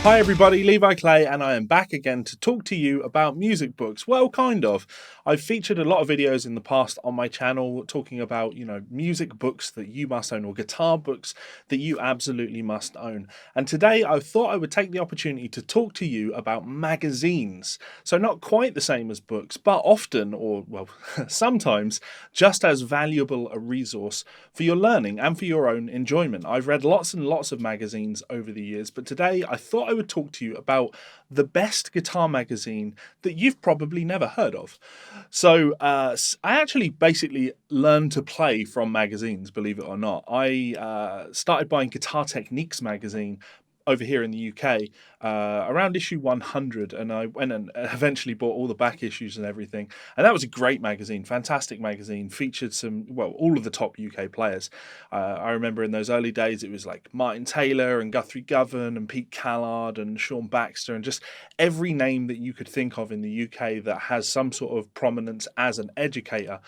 Hi everybody, Levi Clay, and I am back again to talk to you about music books. Well, kind of. I've featured a lot of videos in the past on my channel talking about, music books that you must own or guitar books that you absolutely must own. And today I thought I would take the opportunity to talk to you about magazines. So not quite the same as books, but often, or well, sometimes, just as valuable a resource for your learning and for your own enjoyment. I've read lots and lots of magazines over the years, but today I thought I would talk to you about the best guitar magazine that you've probably never heard of. So I actually basically learned to play from magazines, believe it or not. I started buying Guitar Techniques magazine over here in the UK around issue 100, and I went and eventually bought all the back issues and everything, and that was a great magazine, fantastic magazine, featured all of the top UK players. I remember in those early days it was like Martin Taylor and Guthrie Govan and Pete Callard and Sean Baxter and just every name that you could think of in the UK that has some sort of prominence as an educator.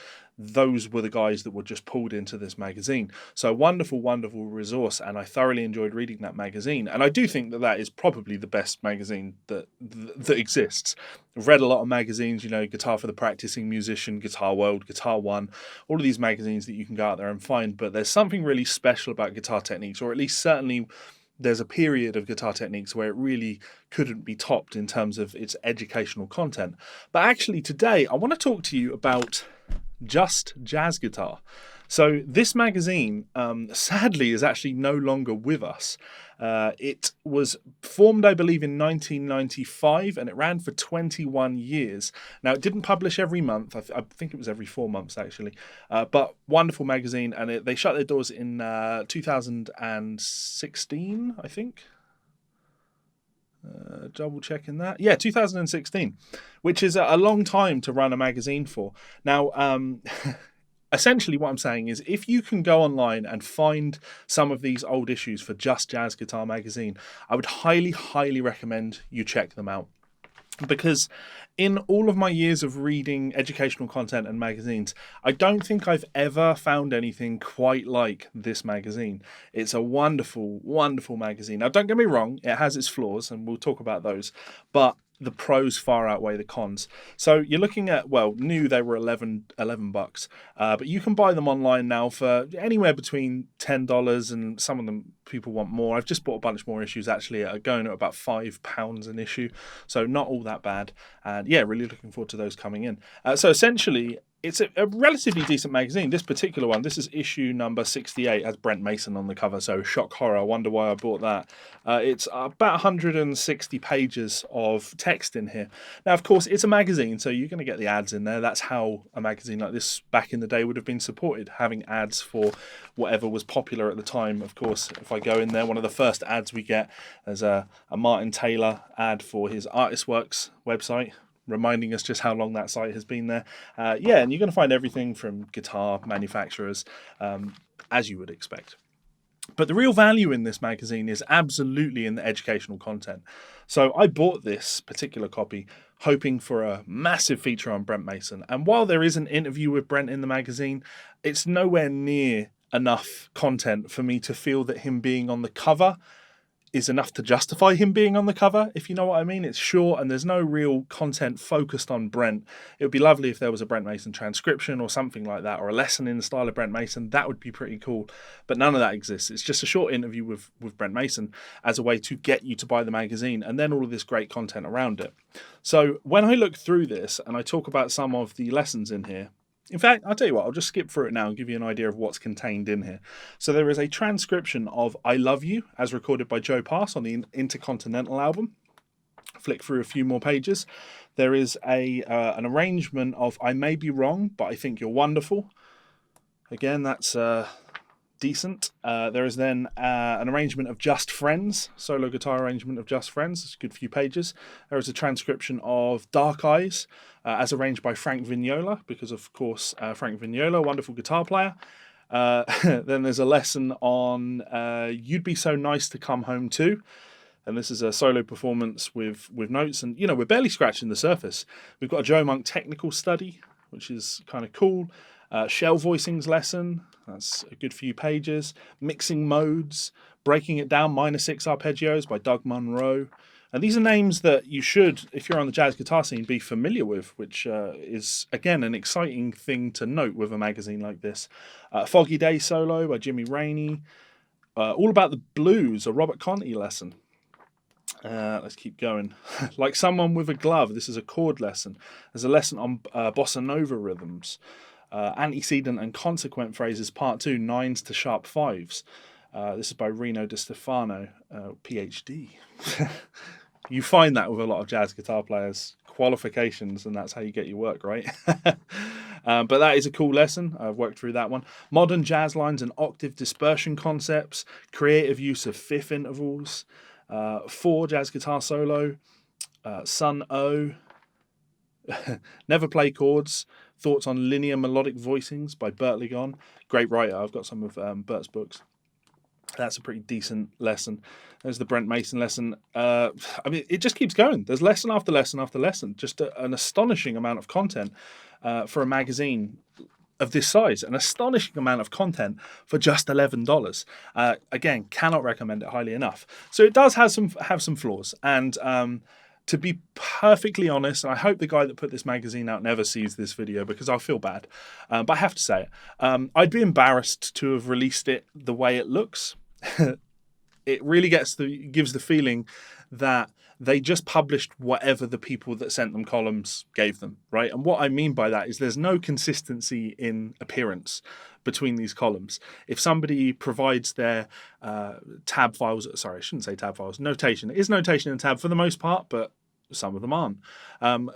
Those were the guys that were just pulled into this magazine. So wonderful, wonderful resource, and I thoroughly enjoyed reading that magazine. And I do think that that is probably the best magazine that exists. I've read a lot of magazines, Guitar for the Practicing Musician, Guitar World, Guitar One, all of these magazines that you can go out there and find. But there's something really special about Guitar Techniques, or at least certainly there's a period of Guitar Techniques where it really couldn't be topped in terms of its educational content. But actually today I want to talk to you about Just Jazz Guitar. So this magazine, sadly, is actually no longer with us. It was formed, I believe, in 1995, and it ran for 21 years. Now, it didn't publish every month. I think it was every 4 months, actually. But wonderful magazine, and they shut their doors in 2016, I think. Double checking that. Yeah, 2016, which is a long time to run a magazine for. Now, essentially what I'm saying is if you can go online and find some of these old issues for Just Jazz Guitar magazine, I would highly, highly recommend you check them out. Because in all of my years of reading educational content and magazines, I don't think I've ever found anything quite like this magazine. It's a wonderful, wonderful magazine. Now, don't get me wrong, it has its flaws, and we'll talk about those, but the pros far outweigh the cons. So you're looking at, new they were $11, but you can buy them online now for anywhere between $10, and some of them people want more. I've just bought a bunch more issues actually, going at about £5 an issue, so not all that bad. And yeah, really looking forward to those coming in. So essentially, it's a relatively decent magazine. This particular one, this is issue number 68, has Brent Mason on the cover, so shock horror. I wonder why I bought that. It's about 160 pages of text in here. Now, of course, it's a magazine, so you're going to get the ads in there. That's how a magazine like this back in the day would have been supported, having ads for whatever was popular at the time. Of course, if I go in there, one of the first ads we get is a Martin Taylor ad for his Artist Works website, reminding us just how long that site has been there. And you're going to find everything from guitar manufacturers, as you would expect. But the real value in this magazine is absolutely in the educational content. So I bought this particular copy hoping for a massive feature on Brent Mason. And while there is an interview with Brent in the magazine, it's nowhere near enough content for me to feel that him being on the cover is enough to justify him being on the cover, if you know what I mean. It's short and there's no real content focused on Brent. It would be lovely if there was a Brent Mason transcription or something like that, or a lesson in the style of Brent Mason. That would be pretty cool, but none of that exists. It's just a short interview with Brent Mason as a way to get you to buy the magazine, and then all of this great content around it. So when I look through this and I talk about some of the lessons in here, in fact, I'll tell you what, I'll just skip through it now and give you an idea of what's contained in here. So there is a transcription of I Love You, as recorded by Joe Pass on the Intercontinental album. Flick through a few more pages. There is an arrangement of I May Be Wrong, but I Think You're Wonderful. Again, that's decent. There is then an arrangement of Just Friends, solo guitar arrangement of Just Friends. It's a good few pages. There is a transcription of Dark Eyes, as arranged by Frank Vignola, because of course Frank Vignola, wonderful guitar player. Then there's a lesson on You'd Be So Nice to Come Home To. And this is a solo performance with notes, and we're barely scratching the surface. We've got a Joe Monk technical study, which is kind of cool. Shell voicings lesson, that's a good few pages. Mixing modes, breaking it down, minor 6 arpeggios by Doug Munro. And these are names that you should, if you're on the jazz guitar scene, be familiar with, which is, again, an exciting thing to note with a magazine like this. Foggy Day Solo by Jimmy Rainey. All About the Blues, a Robert Conti lesson. Let's keep going. Like Someone with a Glove, this is a chord lesson. There's a lesson on bossa nova rhythms. Antecedent and consequent phrases, part 2, 9s to sharp 5s. This is by Rino Di Stefano, PhD. You find that with a lot of jazz guitar players, qualifications, and that's how you get your work, right? But that is a cool lesson. I've worked through that one. Modern jazz lines and octave dispersion concepts, creative use of fifth intervals, 4 jazz guitar solo, Sun O, Never Play Chords, Thoughts on Linear Melodic Voicings by Bert Ligon. Great writer. I've got some of Bert's books. That's a pretty decent lesson. There's the Brent Mason lesson. I mean, it just keeps going. There's lesson after lesson after lesson. Just an astonishing amount of content for a magazine of this size. An astonishing amount of content for just $11. Again, cannot recommend it highly enough. So it does have some flaws. And to be perfectly honest, and I hope the guy that put this magazine out never sees this video because I'll feel bad, but I have to say it. I'd be embarrassed to have released it the way it looks. It really gives the feeling that they just published whatever the people that sent them columns gave them, right? And what I mean by that is there's no consistency in appearance between these columns. If somebody provides their tab files, sorry, I shouldn't say tab files, notation. It is notation in tab for the most part, but some of them aren't.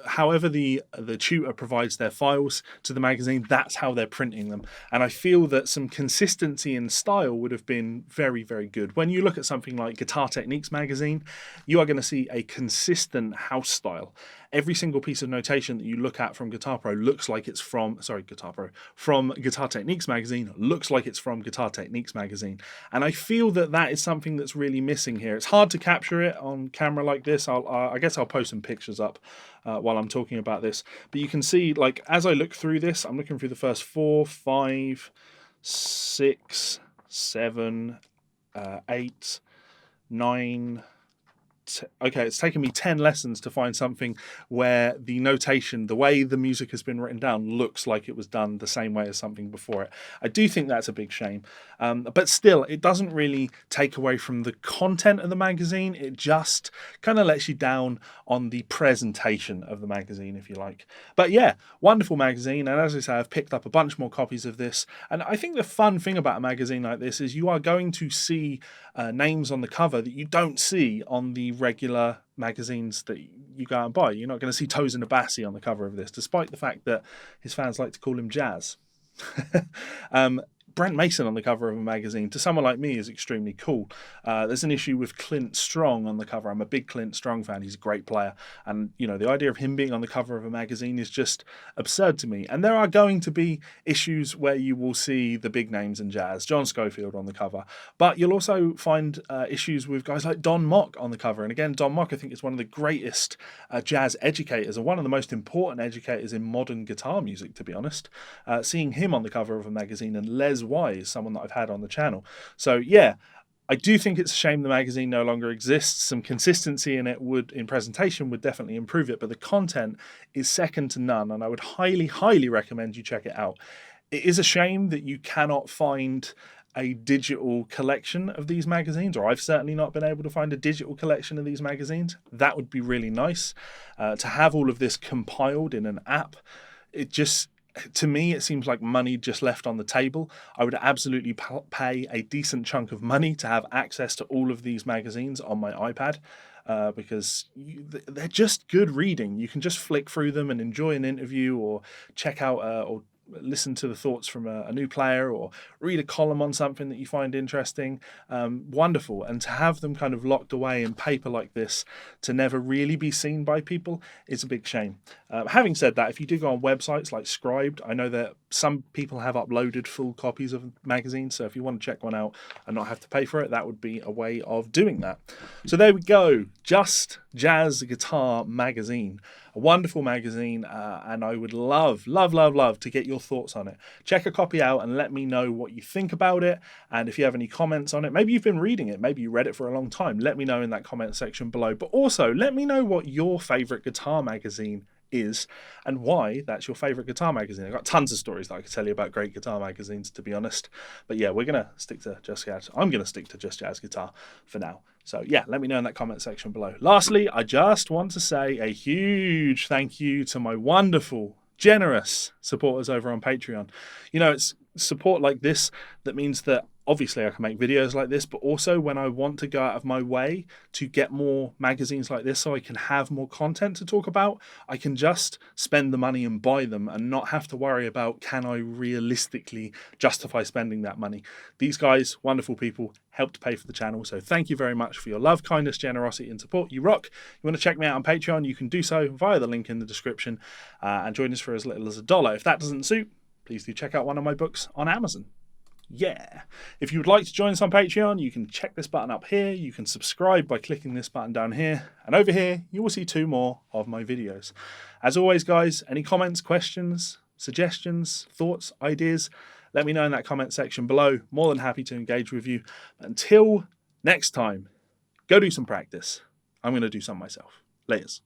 However, the tutor provides their files to the magazine, that's how they're printing them. And I feel that some consistency in style would have been very, very good. When you look at something like Guitar Techniques magazine, you are going to see a consistent house style. Every single piece of notation that you look at from Guitar Pro looks like it's from Guitar Techniques magazine, looks like it's from Guitar Techniques magazine. And I feel that is something that's really missing here. It's hard to capture it on camera like this. I guess I'll post some pictures up while I'm talking about this. But you can see, like, as I look through this, I'm looking through the first 4, 5, 6, 7, 8, 9... Okay, it's taken me 10 lessons to find something where the notation, the way the music has been written down, looks like it was done the same way as something before it. I do think that's a big shame. But still, it doesn't really take away from the content of the magazine. It just kind of lets you down on the presentation of the magazine, if you like. But yeah, wonderful magazine. And as I say, I've picked up a bunch more copies of this. And I think the fun thing about a magazine like this is you are going to see names on the cover that you don't see on the regular magazines that you go out and buy. You're not going to see Tosin Abassi on the cover of this, despite the fact that his fans like to call him Jazz. Brent Mason on the cover of a magazine, to someone like me, is extremely cool. There's an issue with Clint Strong on the cover. I'm a big Clint Strong fan. He's a great player. And, you know, the idea of him being on the cover of a magazine is just absurd to me. And there are going to be issues where you will see the big names in jazz, John Scofield on the cover. But you'll also find issues with guys like Don Mock on the cover. And again, Don Mock, I think, is one of the greatest jazz educators and one of the most important educators in modern guitar music, to be honest. Seeing him on the cover of a magazine, and Les Wise, someone that I've had on the channel. So yeah, I do think it's a shame the magazine no longer exists. Some consistency in it in presentation would definitely improve it, but the content is second to none, and I would highly, highly recommend you check it out. It is a shame that you cannot find a digital collection of these magazines, or I've certainly not been able to find a digital collection of these magazines. That would be really nice to have all of this compiled in an app. To me, it seems like money just left on the table. I would absolutely pay a decent chunk of money to have access to all of these magazines on my iPad because they're just good reading. You can just flick through them and enjoy an interview, or check out or listen to the thoughts from a new player, or read a column on something that you find interesting. Wonderful. And to have them kind of locked away in paper like this to never really be seen by people is a big shame. Having said that, if you do go on websites like Scribed, I know that some people have uploaded full copies of magazines, so if you want to check one out and not have to pay for it, that would be a way of doing that. So there we go. Just Jazz Guitar Magazine, a wonderful magazine, and I would love to get your thoughts on it. Check a copy out and let me know what you think about it, and if you have any comments on it. Maybe you've been reading it, maybe you read it for a long time. Let me know in that comment section below, but also let me know what your favorite guitar magazine is and why that's your favorite guitar magazine. I've got tons of stories that I could tell you about great guitar magazines, to be honest, but yeah, we're gonna stick to Just Jazz. I'm gonna stick to Just Jazz Guitar for now. So yeah, let me know in that comment section below. Lastly, I just want to say a huge thank you to my wonderful, generous supporters over on Patreon. You know, it's support like this that means that obviously I can make videos like this, but also when I want to go out of my way to get more magazines like this so I can have more content to talk about, I can just spend the money and buy them and not have to worry about, can I realistically justify spending that money? These guys, wonderful people, helped pay for the channel, so thank you very much for your love, kindness, generosity and support. You rock. You want to check me out on Patreon, you can do so via the link in the description, and join us for as little as $1. If that doesn't suit, please do check out one of my books on Amazon. Yeah. If you would like to join us on Patreon, you can check this button up here. You can subscribe by clicking this button down here. And over here, you will see 2 more of my videos. As always, guys, any comments, questions, suggestions, thoughts, ideas, let me know in that comment section below. More than happy to engage with you. Until next time, go do some practice. I'm going to do some myself. Laters.